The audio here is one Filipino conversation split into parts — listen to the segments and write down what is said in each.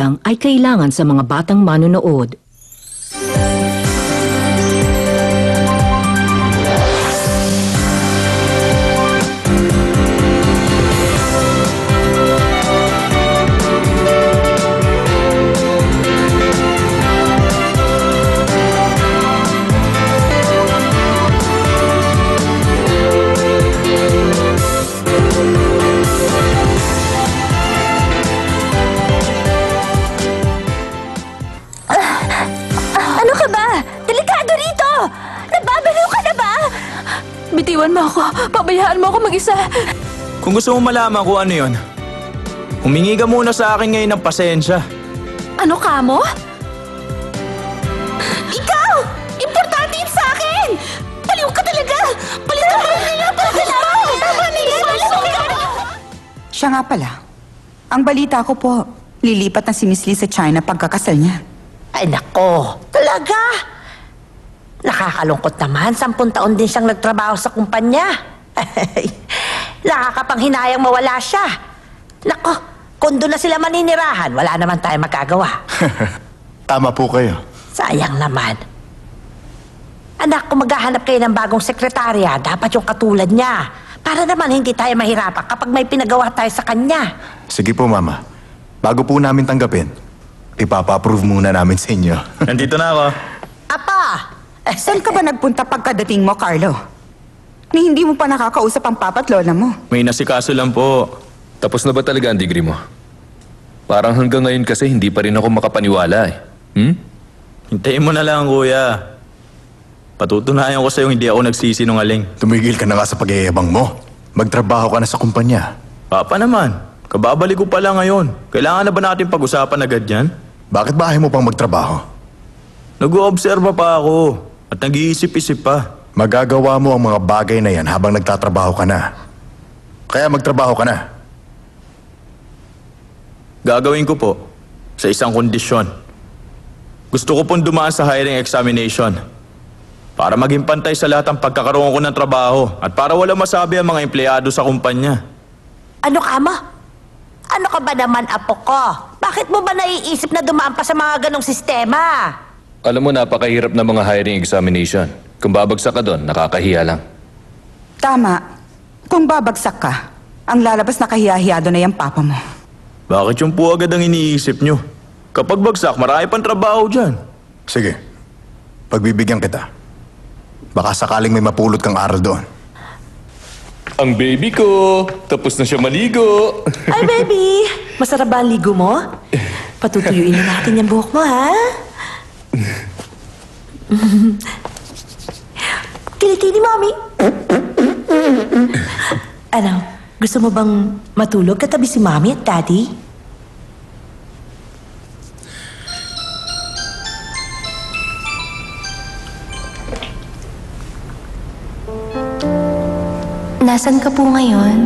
lang ay kailangan sa mga batang manonood. Ano ka ba? Delikado rito! Nababaliw ka na ba? Bitiwan mo ako. Pabayaan mo ako mag-isa. Kung gusto mo malaman kung ano yun, humingi ka muna sa akin ngayon ng pasensya. Ano ka mo? Ikaw! Importante yun sa akin! Baliw ka talaga! Palitan mo nila! Tama nila! Siya nga pala. Ang balita ko po, lilipat na si Miss Lee sa China pagkakasal niya. Ay nako! Talaga? Nakakalungkot naman. 10 taon din siyang nagtrabaho sa kumpanya. Nakakapanghinayang mawala siya. Nako, kung doon na sila maninirahan, wala naman tayong magagawa. Tama po kayo. Sayang naman. Anak, kung maghahanap kayo ng bagong sekretarya, dapat yung katulad niya. Para naman hindi tayo mahirapan kapag may pinagawa tayo sa kanya. Sige po, Mama. Bago po namin tanggapin, ipapa-approve muna namin sa inyo. Nandito na ako. Apa! Saan ka ba nagpunta pagkadating mo, Carlo? Ni hindi mo pa nakakausap ang papa't lola mo. May nasikaso lang po. Tapos na ba talaga ang degree mo? Parang hanggang ngayon kasi hindi pa rin ako makapaniwala eh. Hintayin mo na lang, kuya. Patutunayan ko sa'yo hindi ako nagsisinungaling. Tumigil ka na nga sa pag-iibang mo. Magtrabaho ka na sa kumpanya. Papa naman, kababalik ko pa lang ngayon. Kailangan na ba natin pag-usapan agad yan? Bakit ba ayaw mo pang magtrabaho? Nag-oobserba pa ako at nag-iisip-isip pa. Magagawa mo ang mga bagay na yan habang nagtatrabaho ka na. Kaya magtrabaho ka na. Gagawin ko po sa isang kondisyon. Gusto ko pong dumaan sa hiring examination para maging pantay sa lahat ang pagkakaroon ko ng trabaho at para wala masabi ang mga empleyado sa kumpanya. Ano ka mo? Ano ka ba naman, apo ko? Bakit mo ba naiisip na dumaan pa sa mga ganong sistema? Alam mo, napakahirap na mga hiring examination. Kung babagsak ka doon, nakakahiya lang. Tama. Kung babagsak ka, ang lalabas na kahiyahiyado na yung papa mo. Bakit yung po agad ang iniisip nyo? Kapag bagsak, marami pang trabaho dyan. Sige. Pagbibigyan kita. Baka sakaling may mapulot kang aral doon. Ang baby ko! Tapos na siya maligo! Ay, baby! Masarap ba ang ligo mo? Patutuyuin na natin yung buhok mo, ha? Kiliti ni Mami. Ano, gusto mo bang matulog katabi si Mami at Daddy? Nasaan ka po ngayon?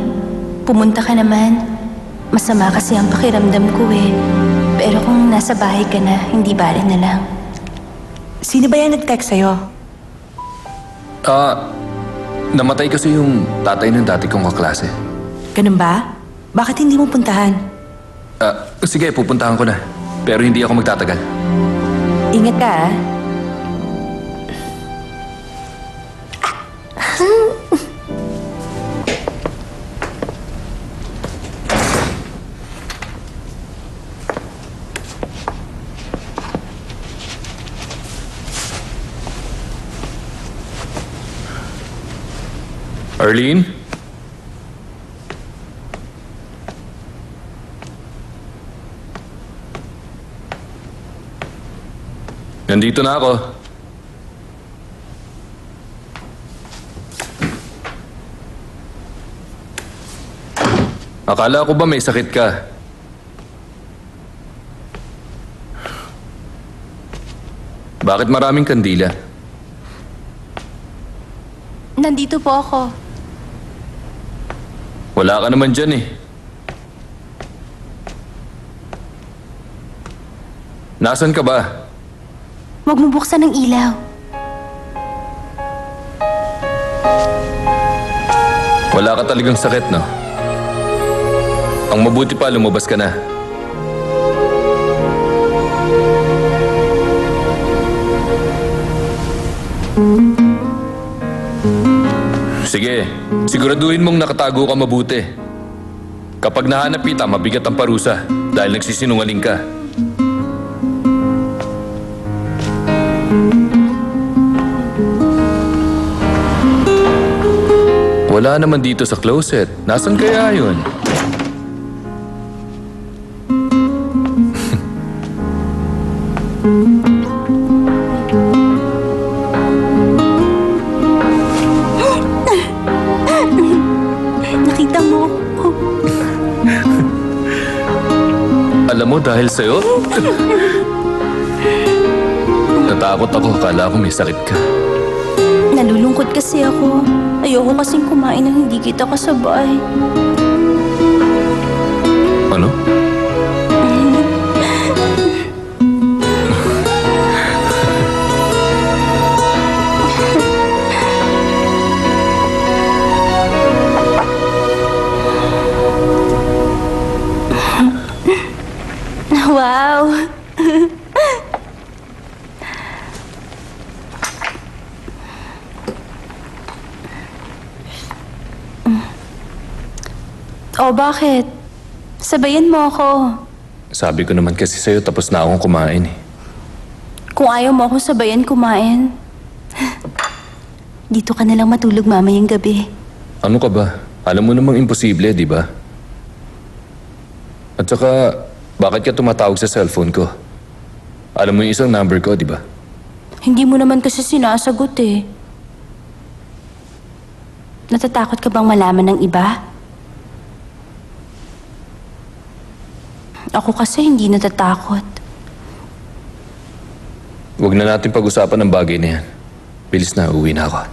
Pumunta ka naman. Masama kasi ang pakiramdam ko eh. Pero kung nasa bahay ka na, hindi bale na lang. Sino ba yan nag-text sa'yo? Namatay kasi yung tatay ng dati kong kaklase. Ganun ba? Bakit hindi mo puntahan? Sige, pupuntahan ko na. Pero hindi ako magtatagal. Ingat ka, ah. Arlene? Nandito na ako. Akala ko ba may sakit ka? Bakit maraming kandila? Nandito po ako. Wala ka naman dyan eh. Nasaan ka ba? Huwag mo buksan ng ilaw. Wala ka talagang sakit, no? Ang mabuti pa, lumabas ka na. Sige, siguraduhin mong nakatago ka mabuti. Kapag nahanap kita, mabigat ang parusa dahil nagsisinungaling ka. Wala naman dito sa closet. Nasaan kaya yun? Nakita mo? Alam mo, dahil sa'yo, natakot ako. Akala ko may sakit ka. Nalulungkot kasi ako. Ayoko kasing kumain nang hindi kita kasabay. Ano? Wow! O bakit? Sabayan mo ako. Sabi ko naman kasi sa'yo tapos na akong kumain eh. Kung ayaw mo akong sabayan kumain, dito ka na lang matulog mamayang gabi. Ano ka ba? Alam mo namang imposible, di ba? At saka, bakit ka tumatawag sa cellphone ko? Alam mo yung isang number ko, di ba? Hindi mo naman kasi sinasagot eh. Natatakot ka bang malaman ng iba? Ako kasi hindi natatakot. Huwag na natin pag-usapan ng bagay na yan. Bilis na, uwi na ako.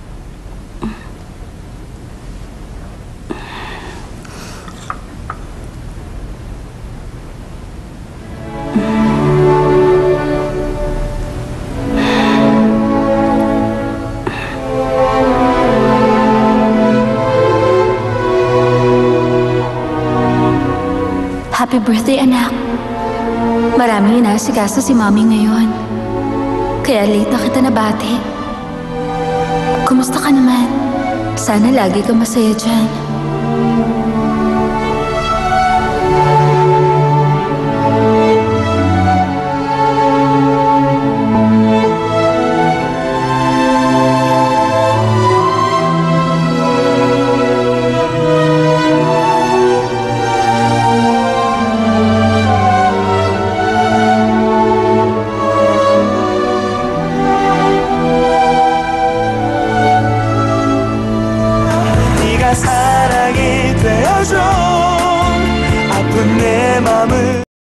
Happy birthday, anak. Maraming inaasikaso si Mami ngayon. Kaya late na kita nabati. Kumusta ka naman? Sana lagi ka masaya dyan.